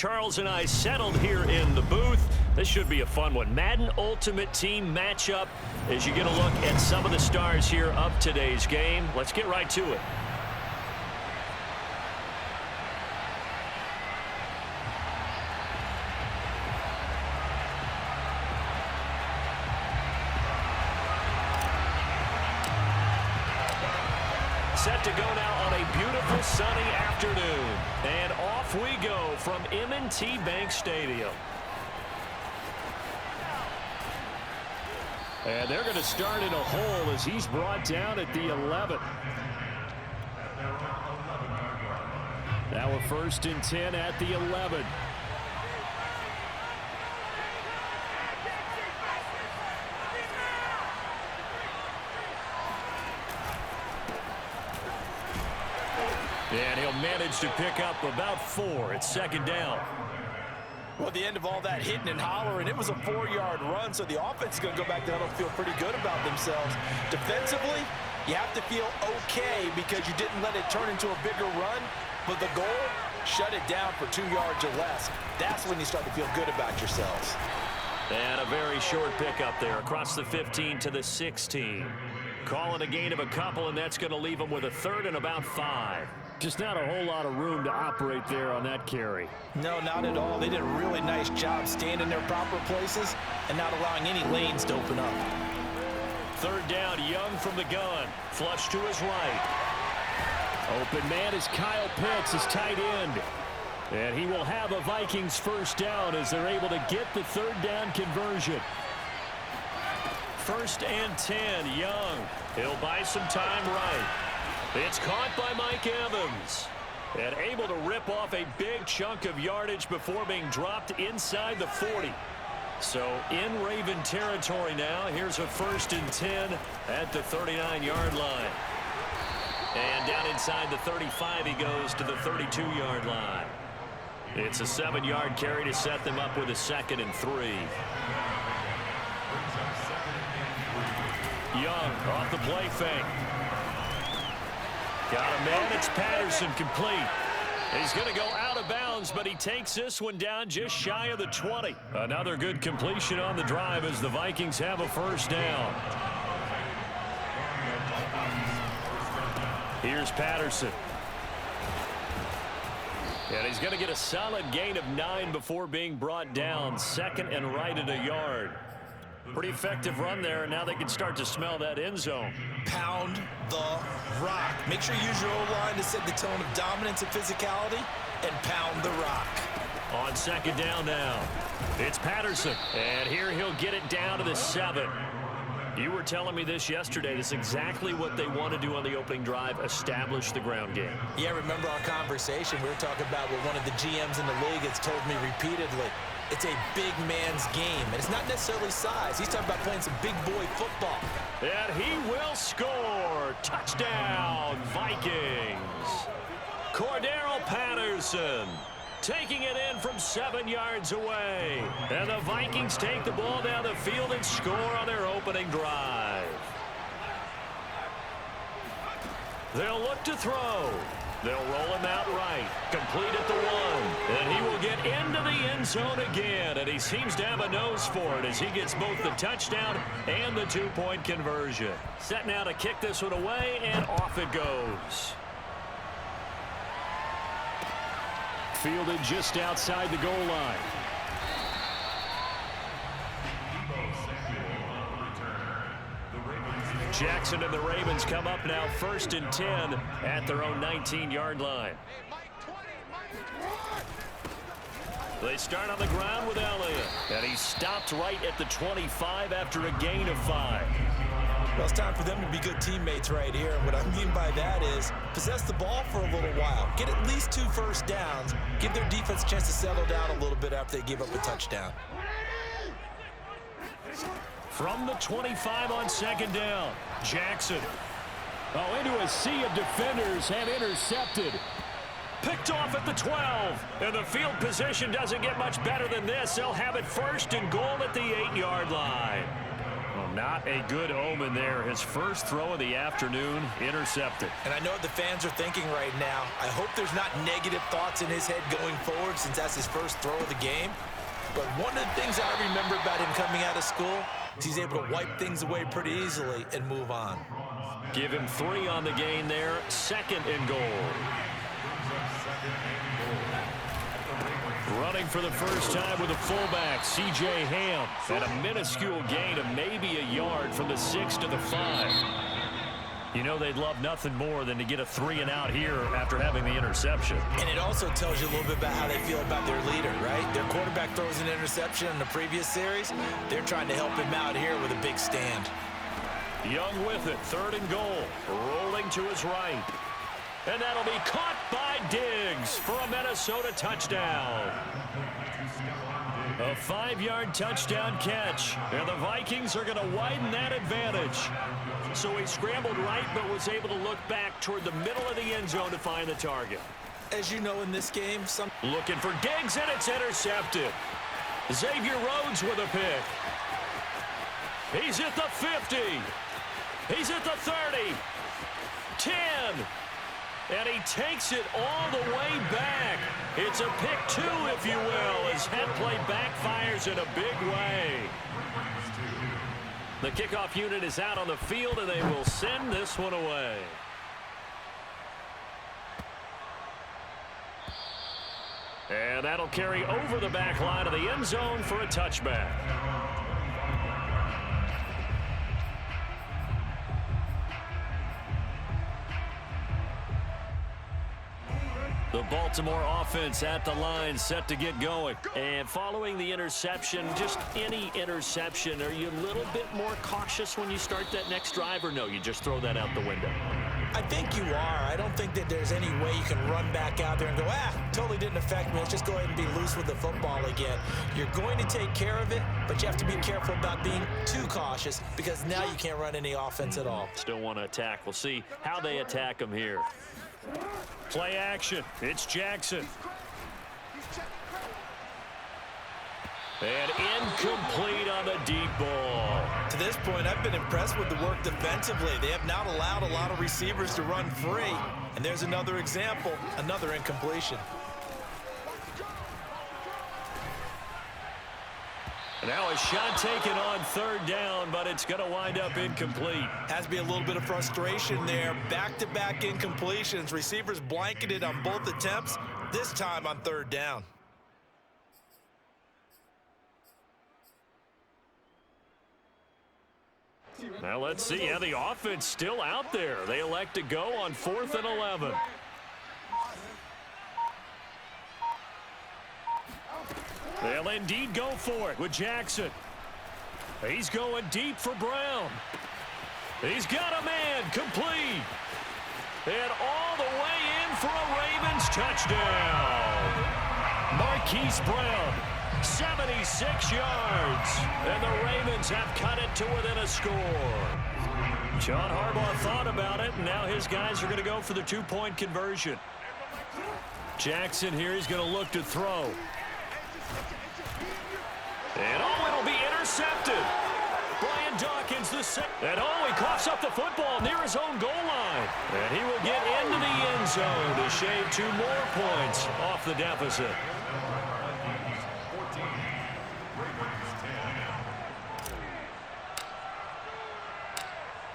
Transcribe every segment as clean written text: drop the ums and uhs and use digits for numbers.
Charles and I settled here in the booth. This should be a fun one. Madden Ultimate Team matchup as you get a look at some of the stars here of today's game. Let's get right to it. Set to go now on a beautiful sunny afternoon. And off we go from M&T Bank Stadium. And they're going to start in a hole as he's brought down at the 11. Now a 1st and 10 at the 11. And he'll manage to pick up about 4 at 2nd down. Well, at the end of all that hitting and hollering, it was a 4-yard run, so the offense is going to go back down and feel pretty good about themselves. Defensively, you have to feel okay because you didn't let it turn into a bigger run, but the goal, shut it down for 2 yards or less. That's when you start to feel good about yourselves. And a very short pickup there across the 15 to the 16. Calling a gain of a couple, and that's going to leave them with a 3rd and about 5. Just not a whole lot of room to operate there on that carry. No, not at all. They did a really nice job staying in their proper places and not allowing any lanes to open up. 3rd down, Young from the gun. Flush to his right. Open man is Kyle Pitts, his tight end. And he will have a Vikings 1st down as they're able to get the 3rd down conversion. 1st and 10, Young. He'll buy some time right. It's caught by Mike Evans. And able to rip off a big chunk of yardage before being dropped inside the 40. So in Raven territory now. Here's a 1st and 10 at the 39-yard line. And down inside the 35 he goes to the 32-yard line. It's a 7-yard carry to set them up with a 2nd and 3. Young off the play fake. Got a man. It's Patterson complete. He's going to go out of bounds, but he takes this one down just shy of the 20. Another good completion on the drive as the Vikings have a 1st down. Here's Patterson. And he's going to get a solid gain of 9 before being brought down. 2nd and right at a yard. Pretty effective run there, and now they can start to smell that end zone. Pound the rock. Make sure you use your O-line to set the tone of dominance and physicality, and pound the rock. On 2nd down now, it's Patterson, and here he'll get it down to the 7. You were telling me this yesterday. This is exactly what they want to do on the opening drive, establish the ground game. Yeah, remember our conversation? We were talking about what one of the GMs in the league has told me repeatedly. It's a big man's game, and it's not necessarily size. He's talking about playing some big boy football. And he will score. Touchdown, Vikings. Cordero Patterson taking it in from 7 yards away. And the Vikings take the ball down the field and score on their opening drive. They'll look to throw. They'll roll him out right. Complete at the 1. And he will get into the end zone again. And he seems to have a nose for it as he gets both the touchdown and the 2-point conversion. Set now to kick this one away, and off it goes. Fielded just outside the goal line. Jackson and the Ravens come up now 1st and 10 at their own 19-yard line. They start on the ground with Elliott, and he stopped right at the 25 after a gain of 5. Well, it's time for them to be good teammates right here. And what I mean by that is possess the ball for a little while. Get at least 2 1st downs. Give their defense a chance to settle down a little bit after they give up a touchdown. From the 25 on 2nd down, Jackson. Oh, into a sea of defenders, have intercepted. Picked off at the 12. And the field position doesn't get much better than this. They'll have it 1st and goal at the 8-yard line. Not a good omen there. His first throw of the afternoon, intercepted. And I know what the fans are thinking right now. I hope there's not negative thoughts in his head going forward since that's his first throw of the game. But one of the things I remember about him coming out of school is he's able to wipe things away pretty easily and move on. Give him 3 on the gain there. 2nd and goal. Running for the first time with a fullback, C.J. Ham. And a minuscule gain of maybe a yard from the 6 to the 5. You know they'd love nothing more than to get a 3 and out here after having the interception. And it also tells you a little bit about how they feel about their leader, right? Their quarterback throws an interception in the previous series. They're trying to help him out here with a big stand. Young with it, 3rd and goal. Rolling to his right. And that'll be caught by Diggs for a Minnesota touchdown. A 5-yard touchdown catch. And the Vikings are going to widen that advantage. So he scrambled right but was able to look back toward the middle of the end zone to find the target. As you know in this game, looking for Diggs, and it's intercepted. Xavier Rhodes with a pick. He's at the 50. He's at the 30. 10. And he takes it all the way back. It's a pick 2, if you will, as head play backfires in a big way. The kickoff unit is out on the field, and they will send this one away. And that'll carry over the back line of the end zone for a touchback. The Baltimore offense at the line, set to get going. And following the interception, just any interception, are you a little bit more cautious when you start that next drive, or no, you just throw that out the window? I think you are. I don't think that there's any way you can run back out there and go, totally didn't affect me. Let's just go ahead and be loose with the football again. You're going to take care of it, but you have to be careful about being too cautious because now you can't run any offense at all. Still want to attack. We'll see how they attack him here. Play action. It's Jackson. And incomplete on the deep ball. To this point, I've been impressed with the work defensively. They have not allowed a lot of receivers to run free. And there's another example, another incompletion. Now a shot taken on 3rd down, but it's going to wind up incomplete. Has to be a little bit of frustration there. Back-to-back incompletions. Receivers blanketed on both attempts, this time on 3rd down. Now let's see how the offense still out there. They elect to go on 4th and 11. They'll indeed go for it with Jackson. He's going deep for Brown. He's got a man, complete. And all the way in for a Ravens touchdown. Marquise Brown, 76 yards. And the Ravens have cut it to within a score. John Harbaugh thought about it, and now his guys are going to go for the 2-point conversion. Jackson here, he's going to look to throw. And it'll be intercepted. Brian Dawkins, and he coughs up the football near his own goal line. And he will get into the end zone to shave 2 more points off the deficit.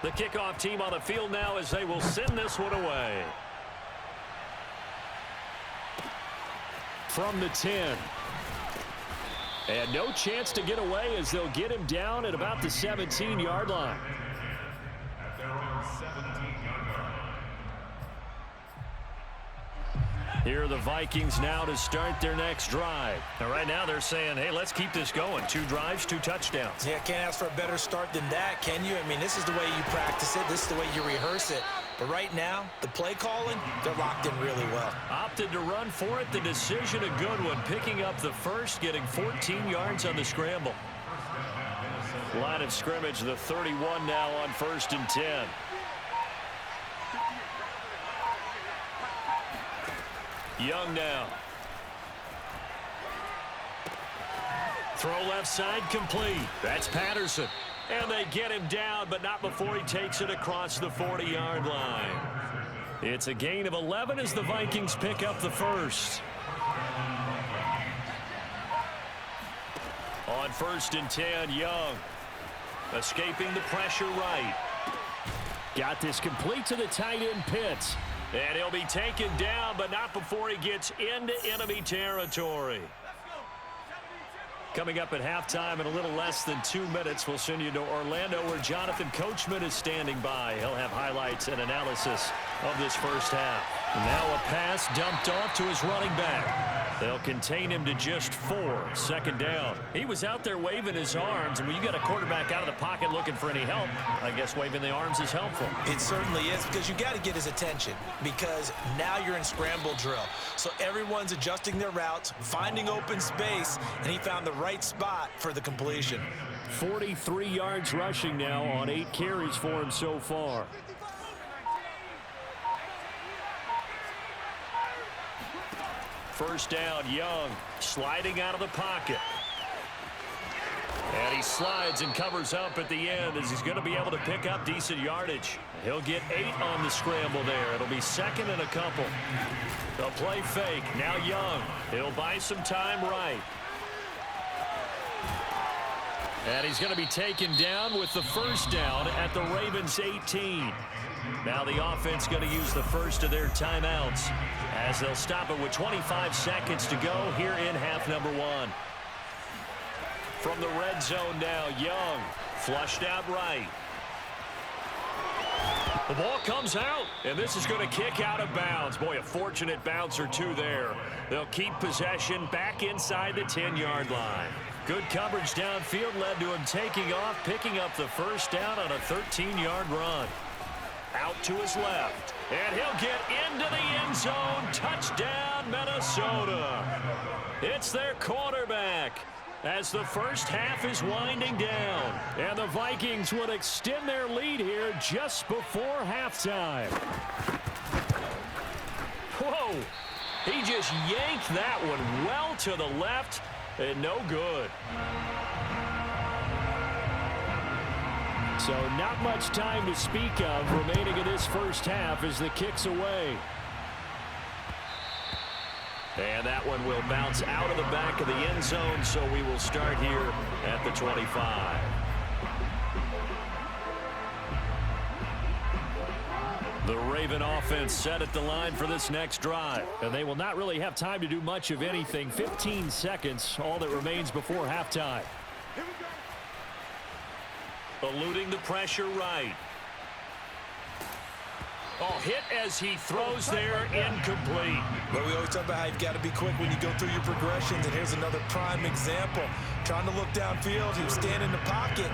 The kickoff team on the field now as they will send this one away. From the 10. And no chance to get away as they'll get him down at about the 17-yard line. Here are the Vikings now to start their next drive. Now, right now they're saying, hey, let's keep this going. 2 drives, 2 touchdowns. Yeah, can't ask for a better start than that, can you? I mean, this is the way you practice it. This is the way you rehearse it. But right now, the play calling, they're locked in really well. Opted to run for it. The decision a good one. Picking up the first, getting 14 yards on the scramble. Line of scrimmage, the 31 now on 1st and 10. Young now. Throw left side complete. That's Patterson. And they get him down, but not before he takes it across the 40-yard line. It's a gain of 11 as the Vikings pick up the first. On 1st and 10, Young. Escaping the pressure right. Got this complete to the tight end Pitts. And he'll be taken down, but not before he gets into enemy territory. Coming up at halftime in a little less than 2 minutes, we'll send you to Orlando where Jonathan Coachman is standing by. He'll have highlights and analysis of this first half. Now a pass dumped off to his running back. They'll contain him to just 4. 2nd down. He was out there waving his arms, and when you got a quarterback out of the pocket looking for any help, I guess waving the arms is helpful. It certainly is, because you got to get his attention, because now you're in scramble drill. So everyone's adjusting their routes, finding open space, and he found the right spot for the completion. 43 yards rushing now on 8 carries for him so far. First down, Young sliding out of the pocket. And he slides and covers up at the end as he's going to be able to pick up decent yardage. He'll get 8 on the scramble there. It'll be 2nd and a couple. They'll play fake. Now Young. He'll buy some time right. And he's going to be taken down with the first down at the Ravens 18. Now the offense going to use the first of their timeouts as they'll stop it with 25 seconds to go here in half number 1. From the red zone now, Young flushed out right. The ball comes out, and this is going to kick out of bounds. Boy, a fortunate bounce or two there. They'll keep possession back inside the 10-yard line. Good coverage downfield led to him taking off, picking up the first down on a 13-yard run. Out to his left, and he'll get into the end zone. Touchdown, Minnesota. It's their quarterback as the first half is winding down. And the Vikings would extend their lead here just before halftime. Whoa, he just yanked that one well to the left and no good. So not much time to speak of remaining in this first half as the kick's away. And that one will bounce out of the back of the end zone, so we will start here at the 25. The Raven offense set at the line for this next drive. And they will not really have time to do much of anything. 15 seconds, all that remains before halftime. Eluding the pressure right. Oh, hit as he throws there, incomplete. But we always talk about how you've got to be quick when you go through your progressions, and here's another prime example. Trying to look downfield, he was standing in the pocket,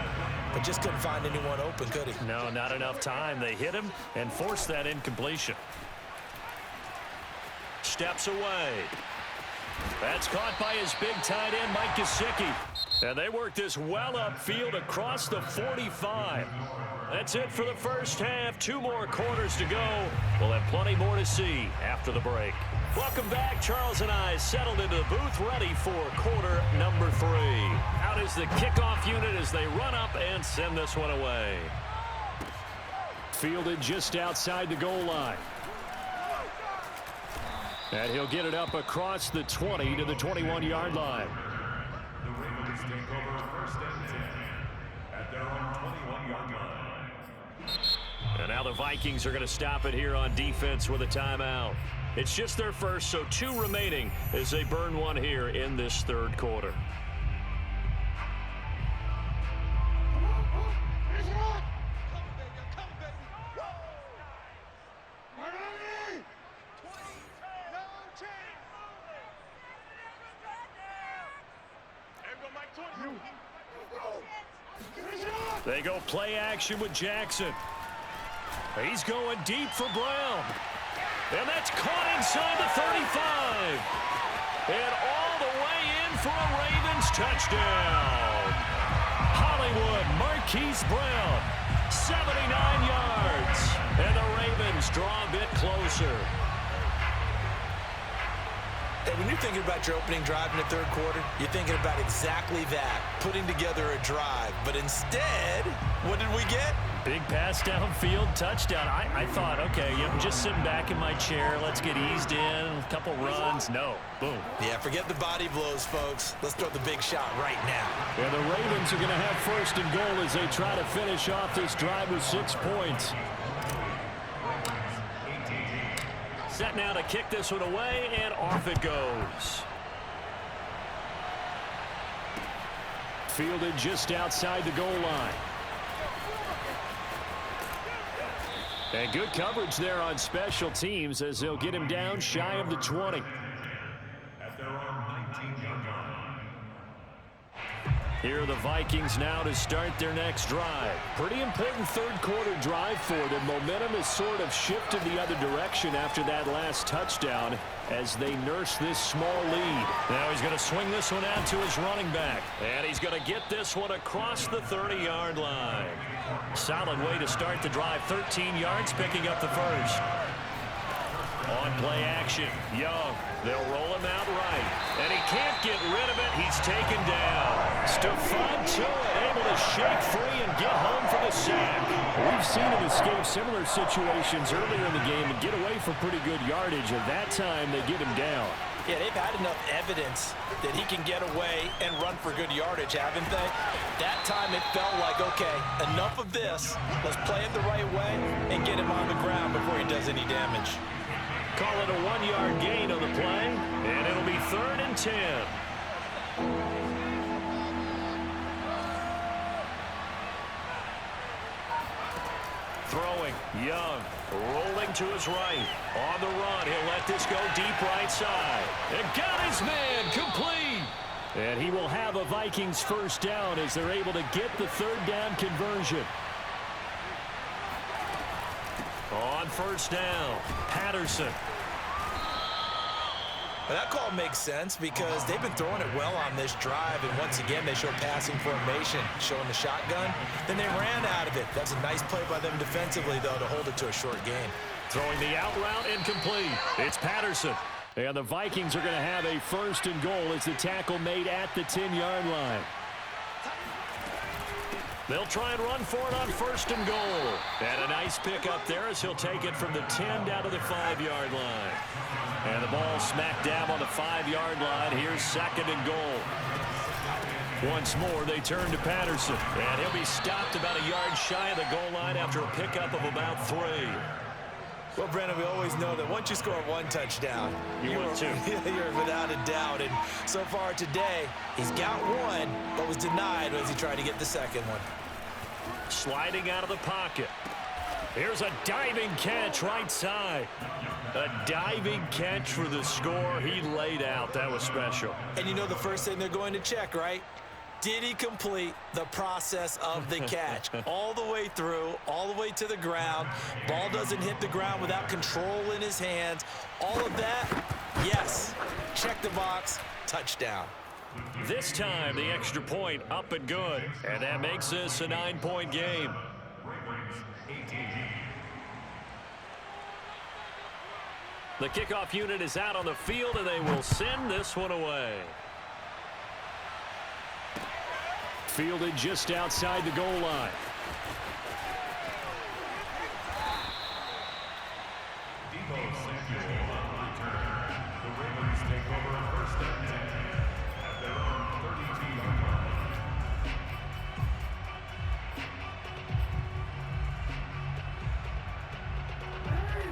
but just couldn't find anyone open, could he? No, not enough time. They hit him and forced that incompletion. Steps away. That's caught by his big tight end, Mike Gesicki. And they work this well upfield across the 45. That's it for the first half. 2 more quarters to go. We'll have plenty more to see after the break. Welcome back. Charles and I settled into the booth, ready for quarter number 3. Out is the kickoff unit as they run up and send this one away. Fielded just outside the goal line. And he'll get it up across the 20 to the 21-yard line. The Ravens take over first and 10 at their own 21-yard line. And now the Vikings are going to stop it here on defense with a timeout. It's just their first, so 2 remaining as they burn one here in this third quarter. They go play action with Jackson. He's going deep for Brown. And that's caught inside the 35. And all the way in for a Ravens touchdown. Hollywood Marquise Brown, 79 yards. And the Ravens draw a bit closer. And when you're thinking about your opening drive in the third quarter, you're thinking about exactly that, putting together a drive. But instead, what did we get? Big pass downfield, touchdown. I thought, okay, I'm just sitting back in my chair. Let's get eased in, a couple runs. No, boom. Yeah, forget the body blows, folks. Let's throw the big shot right now. And the Ravens are going to have first and goal as they try to finish off this drive with 6 points. Set now to kick this one away, and off it goes. Fielded just outside the goal line. And good coverage there on special teams as they'll get him down shy of the 20. At their own 19-yard line. Here are the Vikings now to start their next drive. Pretty important third quarter drive for them. Momentum has sort of shifted the other direction after that last touchdown as they nurse this small lead. Now he's going to swing this one out to his running back. And he's going to get this one across the 30-yard line. Solid way to start the drive. 13 yards, picking up the first. On play action, Young. They'll roll him out right. And he can't get rid of it. He's taken down. Stephon Tuitt able to shake free and get home for the sack. We've seen him escape similar situations earlier in the game and get away for pretty good yardage. At that time, they get him down. Yeah, they've had enough evidence that he can get away and run for good yardage, haven't they? That time it felt like, okay, enough of this. Let's play it the right way and get him on the ground before he does any damage. Call it a 1-yard gain on the play, and it'll be 3rd and 10. Throwing, Young, rolling to his right. On the run, he'll let this go deep right side. And got his man, complete. And he will have a Vikings first down as they're able to get the third down conversion. On first down, Patterson. Well, that call makes sense because they've been throwing it well on this drive, and once again they show passing formation, showing the shotgun. Then they ran out of it. That's a nice play by them defensively, though, to hold it to a short gain. Throwing the out route, incomplete. It's Patterson. And the Vikings are going to have a first and goal as the tackle made at the 10-yard line. They'll try and run for it on first and goal. And a nice pick up there as he'll take it from the 10 down to the 5-yard line. And the ball smack dab on the 5-yard line. Here's 2nd and goal. Once more, they turn to Patterson. And he'll be stopped about a yard shy of the goal line after a pickup of about 3. Well, Brandon, we always know that once you score one touchdown, you're without a doubt. And so far today, he's got one, but was denied as he tried to get the second one. Sliding out of the pocket. Here's a diving catch right side. A diving catch for the score. He laid out. That was special. And you know the first thing they're going to check, right? Did he complete the process of the catch? All the way through, all the way to the ground. Ball doesn't hit the ground without control in his hands. All of that, yes. Check the box, touchdown. This time, the extra point up and good. And that makes this a 9-point game. The kickoff unit is out on the field, and they will send this one away. Fielded just outside the goal line. The Ravens take over first and 10 at their own 32-yard line.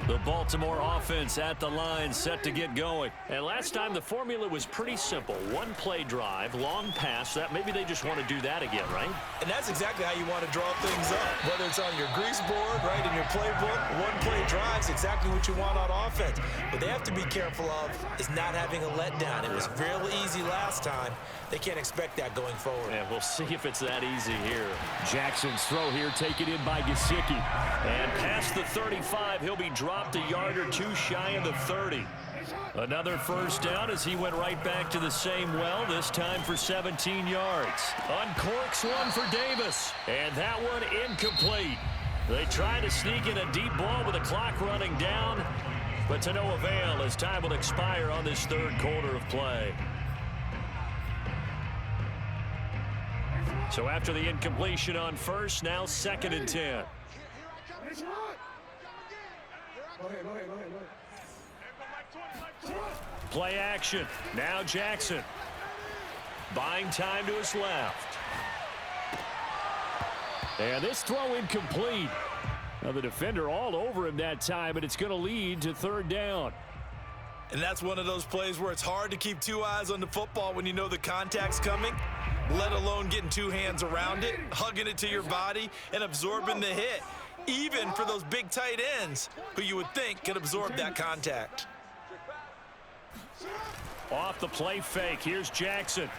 The Baltimore offense at the line, set to get going. And last time the formula was pretty simple. One play drive, long pass. That maybe they just want to do that again, right? And that's exactly how you want to draw things up. Whether it's on your grease board, right, in your playbook, one play drive is exactly what you want on offense. What they have to be careful of is not having a letdown. It was real easy last time. They can't expect that going forward. And we'll see if it's that easy here. Jackson's throw here taken in by Gesicki. And past the 35, he'll be dropped a yard or two shy of the 30. Another first down as he went right back to the same well, this time for 17 yards. Uncorks one for Davis. And that one incomplete. They try to sneak in a deep ball with the clock running down. But to no avail as time will expire on this third quarter of play. So after the incompletion on first, now 2nd and 10. Play action. Now Jackson. Buying time to his left. And this throw incomplete. Now the defender all over him that time, and it's going to lead to 3rd down. And that's one of those plays where it's hard to keep 2 eyes on the football when you know the contact's coming, let alone getting 2 hands around it, hugging it to your body, and absorbing the hit, even for those big tight ends who you would think could absorb that contact. Off the play fake, here's Jackson.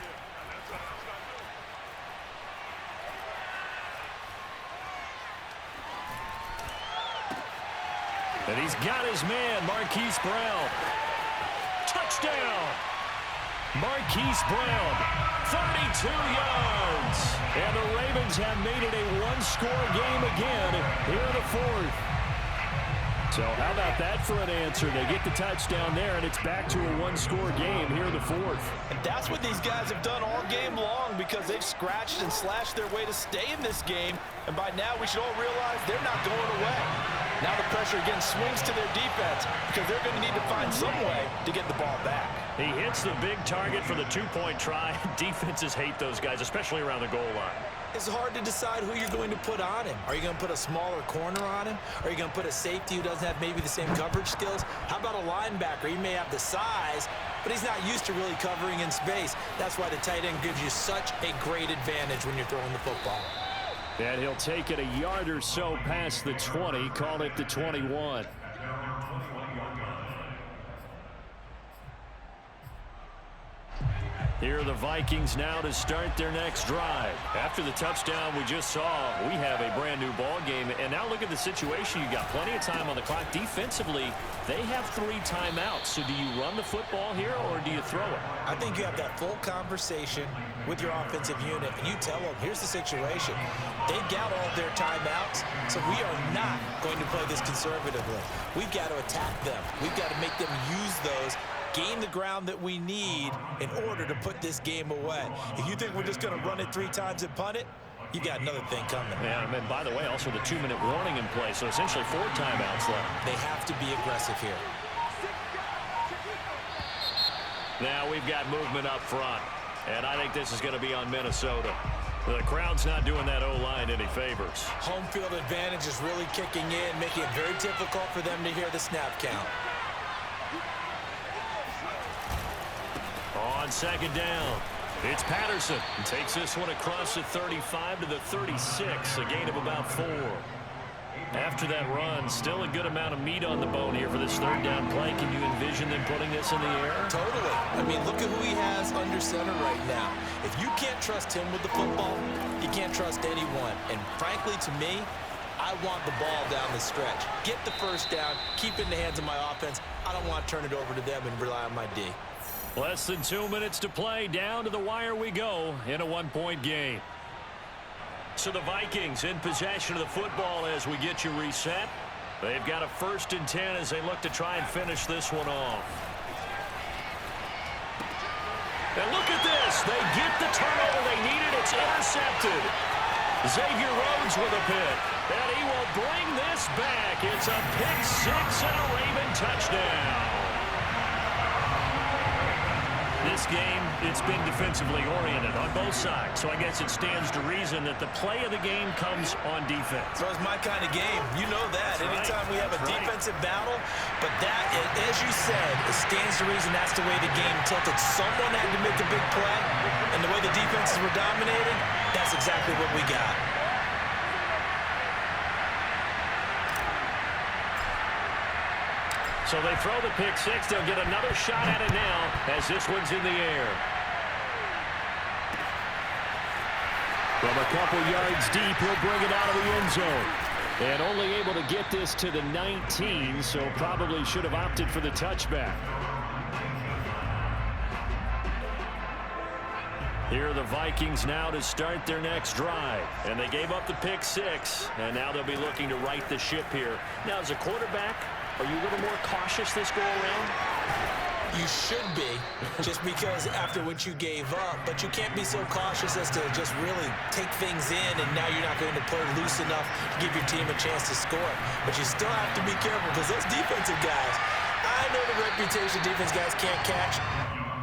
And he's got his man, Marquise Brown. Touchdown! Marquise Brown, 32 yards. And the Ravens have made it a one-score game again here in the 4th. So how about that for an answer? They get the touchdown there, and it's back to a one-score game here in the 4th. And that's what these guys have done all game long because they've scratched and slashed their way to stay in this game. And by now, we should all realize they're not going away. Now the pressure again swings to their defense because they're going to need to find some way to get the ball back. He hits the big target for the 2-point try. Defenses hate those guys, especially around the goal line. It's hard to decide who you're going to put on him. Are you going to put a smaller corner on him? Are you going to put a safety who doesn't have maybe the same coverage skills? How about a linebacker? He may have the size, but he's not used to really covering in space. That's why the tight end gives you such a great advantage when you're throwing the football. And he'll take it a yard or so past the 20, call it the 21. Here are the Vikings now to start their next drive. After the touchdown we just saw, we have a brand new ball game. And now look at the situation. You got plenty of time on the clock. Defensively, they have 3 timeouts. So do you run the football here or do you throw it? I think you have that full conversation with your offensive unit, and you tell them, here's the situation. They got all of their timeouts, so we are not going to play this conservatively. We've got to attack them. We've got to make them use those, gain the ground that we need in order to put this game away. If you think we're just going to run it 3 times and punt it, you got another thing coming. Yeah, and by the way, also the 2-minute warning in play, so essentially 4 timeouts left. They have to be aggressive here. Now we've got movement up front, and I think this is going to be on Minnesota. The crowd's not doing that O-line any favors. Home field advantage is really kicking in, making it very difficult for them to hear the snap count. On 2nd down, it's Patterson. He takes this one across the 35 to the 36, a gain of about 4. After that run, still a good amount of meat on the bone here for this 3rd down play. Can you envision them putting this in the air? Totally. I mean, look at who he has under center right now. If you can't trust him with the football, you can't trust anyone. And frankly, to me, I want the ball down the stretch. Get the 1st down, keep it in the hands of my offense. I don't want to turn it over to them and rely on my D. Less than 2 minutes to play. Down to the wire we go in a 1-point game. So the Vikings in possession of the football as we get you reset. They've got a 1st and 10 as they look to try and finish this one off. And look at this. They get the turnover they needed. It's intercepted. Xavier Rhodes with a pick. And he will bring this back. It's a pick 6 and a Raven touchdown. This game, it's been defensively oriented on both sides. So I guess it stands to reason that the play of the game comes on defense. So it's my kind of game. You know that. Anytime we have a defensive battle. But that, as you said, it stands to reason that's the way the game tilted. Someone had to make a big play. And the way the defenses were dominating, that's exactly what we got. So they throw the pick 6. They'll get another shot at it now as this one's in the air. From a couple yards deep, he'll bring it out of the end zone. And only able to get this to the 19, so probably should have opted for the touchback. Here are the Vikings now to start their next drive. And they gave up the pick 6, and now they'll be looking to right the ship here. Now, as a quarterback, Are you a little more cautious this go-around? You should be, just because after what you gave up, but you can't be so cautious as to just really take things in, and now you're not going to play loose enough to give your team a chance to score. But you still have to be careful, because those defensive guys, I know the reputation defense guys can't catch.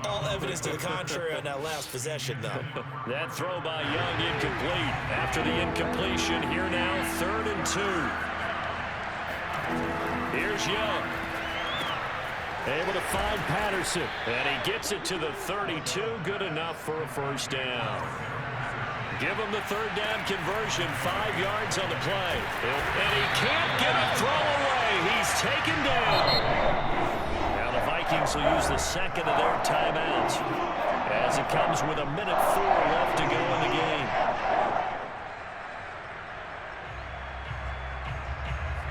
All evidence to the contrary on that last possession, though. That throw by Young incomplete. After the incompletion, here now, 3rd and 2. Here's Young. Able to find Patterson. And he gets it to the 32. Good enough for a first down. Give him the 3rd down conversion. 5 yards on the play. And he can't get a throw away. He's taken down. Now the Vikings will use the 2nd of their timeouts as it comes with 1:04 left to go in the game.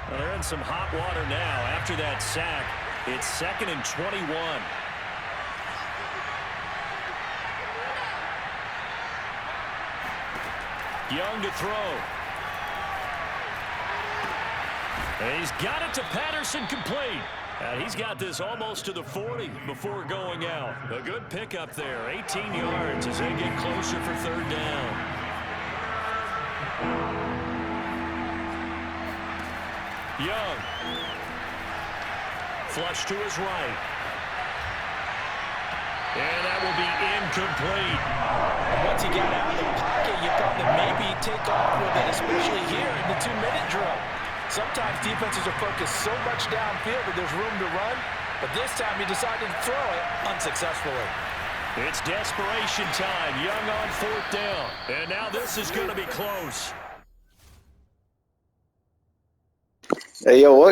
Well, they're in some hot water now after that sack. It's 2nd and 21. Young to throw. And he's got it to Patterson, complete. And he's got this almost to the 40 before going out. A good pickup there. 18 yards as they get closer for 3rd down. Young. Flush to his right. And that will be incomplete. Once he got out of the pocket, you thought that maybe he'd take off with it, especially here in the 2-minute drill. Sometimes defenses are focused so much downfield that there's room to run, but this time he decided to throw it unsuccessfully. It's desperation time. Young on 4th down. And now this is going to be close. Hey, yo, what?